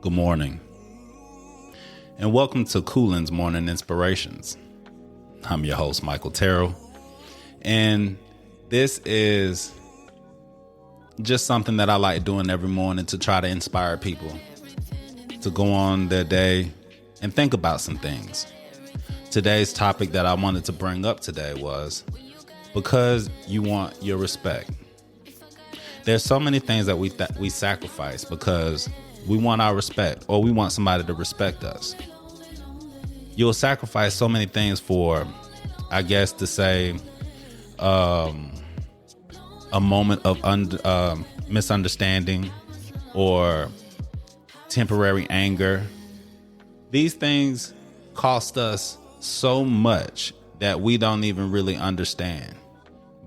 Good morning, and welcome to Coolin's Morning Inspirations. I'm your host, Michael Terrell, and this is just something that I like doing every morning to try to inspire people to go on their day and think about some things. Today's topic that I wanted to bring up today was because you want your respect. There's so many things that we sacrifice because we want our respect, or we want somebody to respect us. You'll sacrifice so many things for, I guess, to say, a moment of misunderstanding or temporary anger. These things cost us so much that we don't even really understand,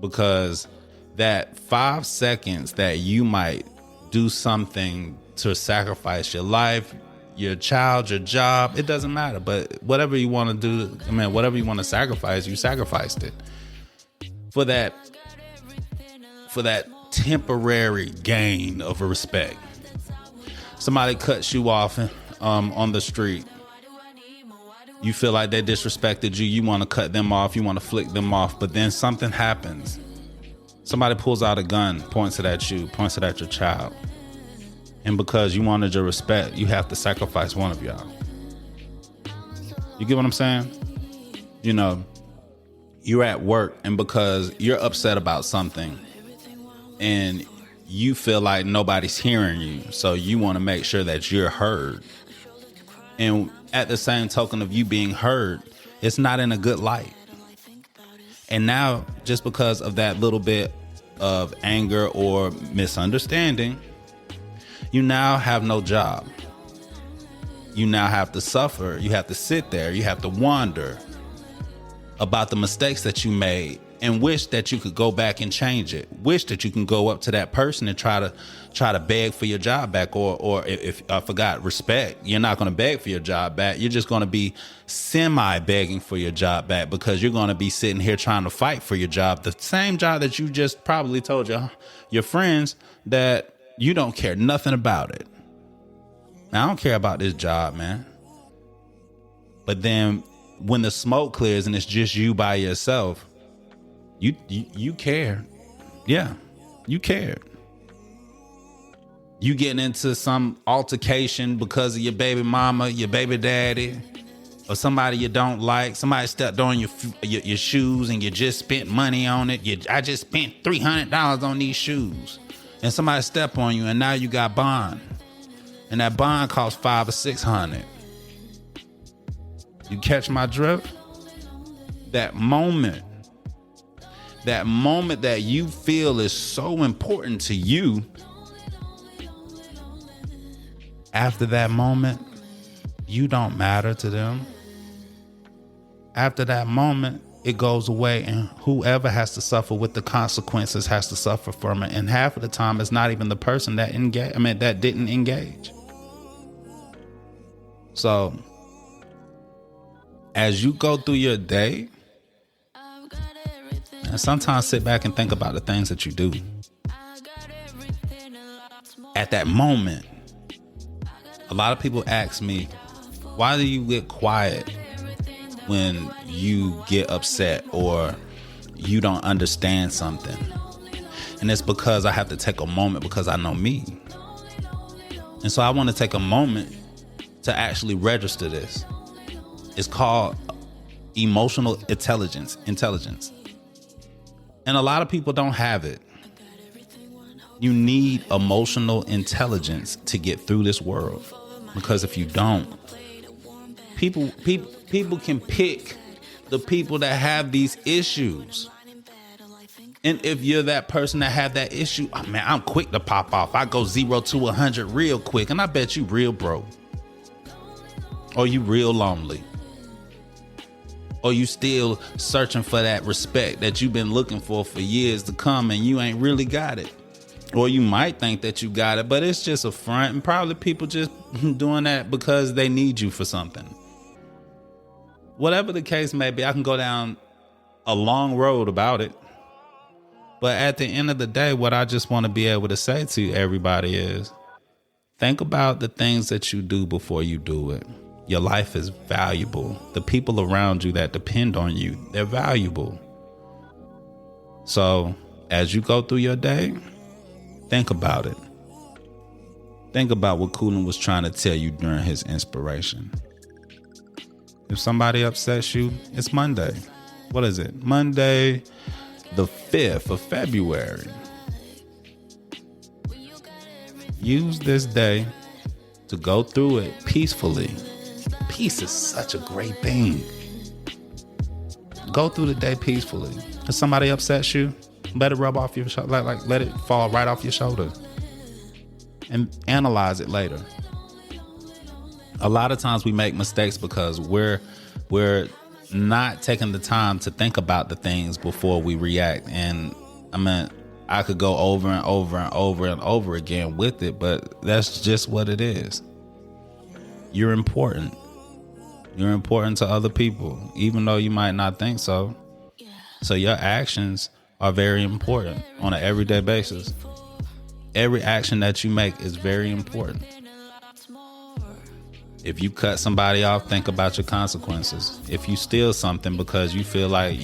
because that 5 seconds that you might do something to sacrifice your life, your child, your job, it doesn't matter. But whatever you want to do, whatever you want to sacrifice, you sacrificed it for that temporary gain of respect. Somebody cuts you off on the street. You feel like they disrespected you. You want to cut them off. You want to flick them off. But then something happens. Somebody pulls out a gun, points it at you, points it at your child. And because you wanted your respect, you have to sacrifice one of y'all. You get what I'm saying? You know, you're at work, and because you're upset about something and you feel like nobody's hearing you, so you want to make sure that you're heard. And at the same token of you being heard, it's not in a good light. And now, just because of that little bit of anger or misunderstanding, you now have no job. You now have to suffer. You have to sit there. You have to wonder about the mistakes that you made and wish that you could go back and change it. Wish that you can go up to that person and try to beg for your job back. Or if I forgot, respect. You're not going to beg for your job back. You're just going to be semi-begging for your job back, because you're going to be sitting here trying to fight for your job. The same job that you just probably told your friends that you don't care nothing about it. Now, I don't care about this job, man. But then when the smoke clears and it's just you by yourself, you care. Yeah, you care. You getting into some altercation because of your baby mama, your baby daddy, or somebody you don't like. Somebody stepped on your shoes and you just spent money on it. I just spent $300 on these shoes. And somebody step on you, and now you got bond. And that bond costs $500 or $600. You catch my drift? That moment that you feel is so important to you, after that moment, you don't matter to them. After that moment, it goes away, and whoever has to suffer with the consequences has to suffer from it. And half of the time, it's not even the person that that didn't engage. So, as you go through your day, and sometimes sit back and think about the things that you do. At that moment, a lot of people ask me, why do you get quiet when you get upset or you don't understand something? And it's because I have to take a moment, because I know me. And so I want to take a moment to actually register this. It's called emotional intelligence. And a lot of people don't have it. You need emotional intelligence to get through this world. Because if you don't, people can pick the people that have these issues. And if you're that person that have that issue, oh man, I'm quick to pop off. I go 0 to 100 real quick. And I bet you real broke. Or you real lonely. Or you still searching for that respect that you've been looking for years to come, and you ain't really got it. Or you might think that you got it, but it's just a front, and probably people just doing that because they need you for something. Whatever the case may be, I can go down a long road about it. But at the end of the day, what I just want to be able to say to everybody is, Think about the things that you do before you do it. Your life is valuable. The people around you that depend on you, they're valuable. So as you go through your day, think about it. Think about what Coolin was trying to tell you during his inspiration. If somebody upsets you, it's Monday. What is it? Monday, the 5th of February. Use this day to go through it peacefully. Peace is such a great thing. Go through the day peacefully. If somebody upsets you, let it rub off your shoulder. Like let it fall right off your shoulder. And analyze it later. A lot of times we make mistakes because we're not taking the time to think about the things before we react. And I could go over and over and over and over again with it, but that's just what it is. You're important. You're important to other people, even though you might not think so. So your actions are very important on an everyday basis. Every action that you make is very important. If you cut somebody off, think about your consequences. If you steal something because you feel like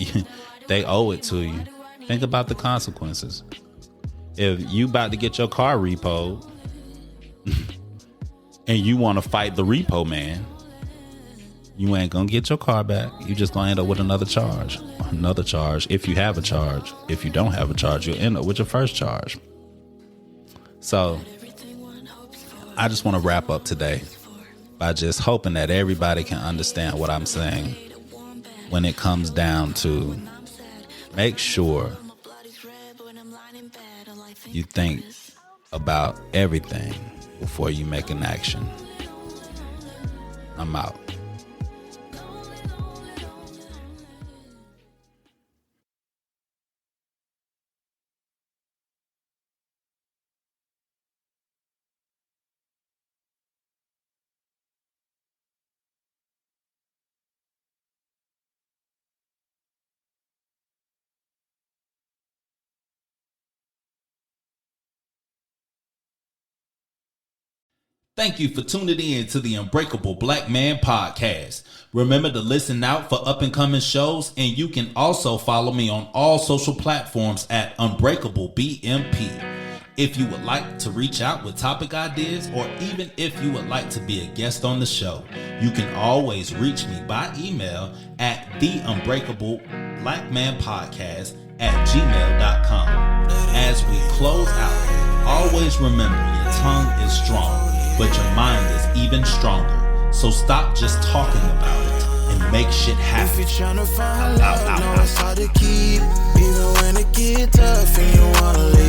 they owe it to you, think about the consequences. If you about to get your car repoed and you want to fight the repo man, you ain't gonna get your car back. You just gonna end up with another charge. If you have a charge. If you don't have a charge, you'll end up with your first charge. So I just want to wrap up today by just hoping that everybody can understand what I'm saying when it comes down to make sure you think about everything before you make an action. I'm out. Thank you for tuning in to the Unbreakable Black Man Podcast. Remember to listen out for up and coming shows, and you can also follow me on all social platforms at Unbreakable BMP. If you would like to reach out with topic ideas, or even if you would like to be a guest on the show, you can always reach me by email at theunbreakableBlackmanPodcast@gmail.com. As we close out, always remember your tongue is strong, but your mind is even stronger. So stop just talking about it and make shit happen. If you're trying to find love, know it's hard to keep. Even when it get tough and you wanna live.